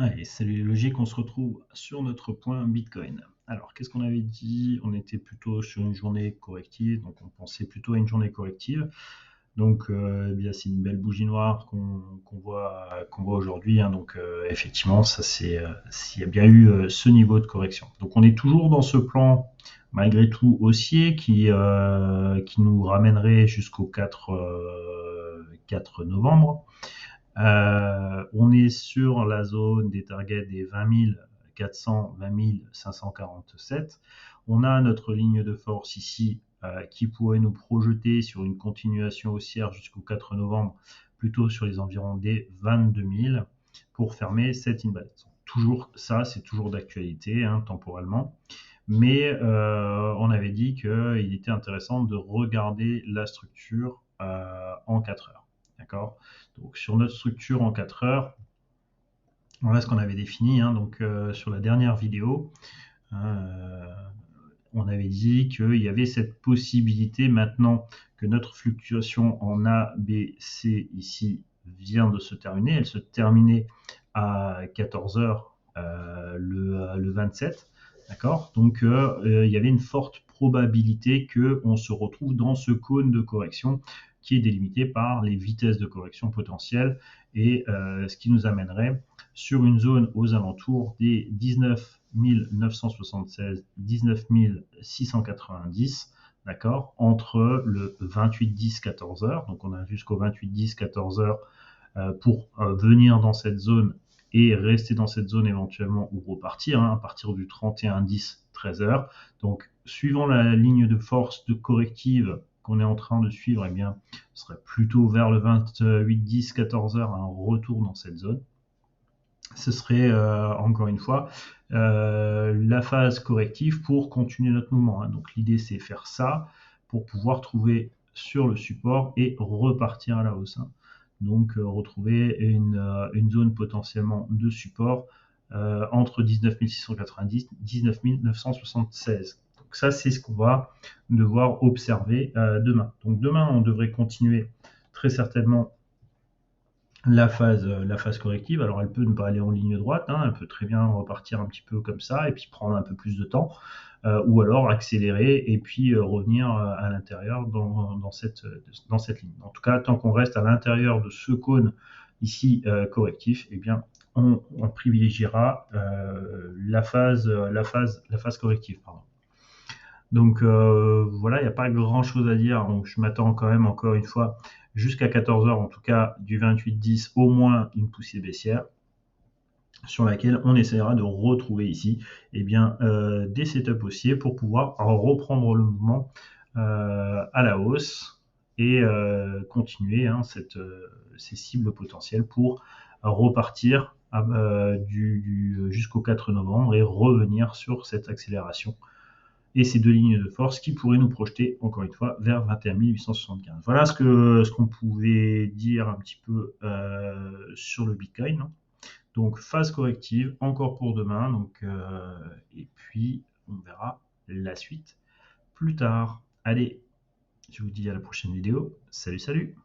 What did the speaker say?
Allez, salut les logiques, on se retrouve sur notre point Bitcoin. Alors, qu'est-ce qu'on avait dit? On était plutôt sur une journée corrective, donc on pensait plutôt à une journée corrective. Donc, eh bien, c'est une belle bougie noire qu'on voit aujourd'hui, hein. Donc, effectivement, ça s'il y a bien eu ce niveau de correction. Donc, on est toujours dans ce plan, malgré tout, haussier qui nous ramènerait jusqu'au 4 novembre. On est sur la zone des targets des 20 400, 20 547. On a notre ligne de force ici qui pourrait nous projeter sur une continuation haussière jusqu'au 4 novembre, plutôt sur les environs des 22 000 pour fermer cette imbalance. Toujours ça, c'est toujours d'actualité, hein, temporellement. Mais on avait dit qu'il était intéressant de regarder la structure en 4 heures. D'accord? Donc sur notre structure en 4 heures, voilà ce qu'on avait défini, hein. Donc sur la dernière vidéo, euh, on avait dit qu'il y avait cette possibilité maintenant que notre fluctuation en A, B, C ici vient de se terminer. Elle se terminait à 14 heures le 27. D'accord? Donc il y avait une forte probabilité qu'on se retrouve dans ce cône de correction qui est délimité par les vitesses de correction potentielles et ce qui nous amènerait sur une zone aux alentours des 19 976, 19 690, d'accord, entre le 28-10-14 heures, donc on a jusqu'au 28-10-14 heures pour venir dans cette zone et rester dans cette zone éventuellement ou repartir, hein, à partir du 31-10-13 heures. Donc, suivant la ligne de force de corrective qu'on est en train de suivre, eh bien, ce serait plutôt vers le 28-10-14 heures un retour dans cette zone. Ce serait encore une fois la phase corrective pour continuer notre mouvement, hein. Donc l'idée c'est faire ça pour pouvoir trouver sur le support et repartir à la hausse, hein. Donc retrouver une zone potentiellement de support entre 19 690 et 19 976. Donc ça c'est ce qu'on va devoir observer demain. Donc demain on devrait continuer très certainement la phase corrective. Alors, elle peut ne pas aller en ligne droite, hein, elle peut très bien repartir un petit peu comme ça et puis prendre un peu plus de temps, ou alors accélérer et puis revenir à l'intérieur dans cette ligne. En tout cas, tant qu'on reste à l'intérieur de ce cône ici correctif, eh bien, on privilégiera la phase corrective. Pardon. Donc voilà, il n'y a pas grand chose à dire. Donc je m'attends quand même encore une fois jusqu'à 14 heures, en tout cas du 28-10, au moins une poussée baissière sur laquelle on essaiera de retrouver ici des setups haussiers pour pouvoir reprendre le mouvement à la hausse et continuer, hein, ces cibles potentielles pour repartir jusqu'au 4 novembre et revenir sur cette accélération et ces deux lignes de force qui pourraient nous projeter, encore une fois, vers 21 875. Voilà ce qu'on pouvait dire un petit peu sur le Bitcoin. Donc, phase corrective, encore pour demain. Donc, et puis, on verra la suite plus tard. Allez, je vous dis à la prochaine vidéo. Salut, salut!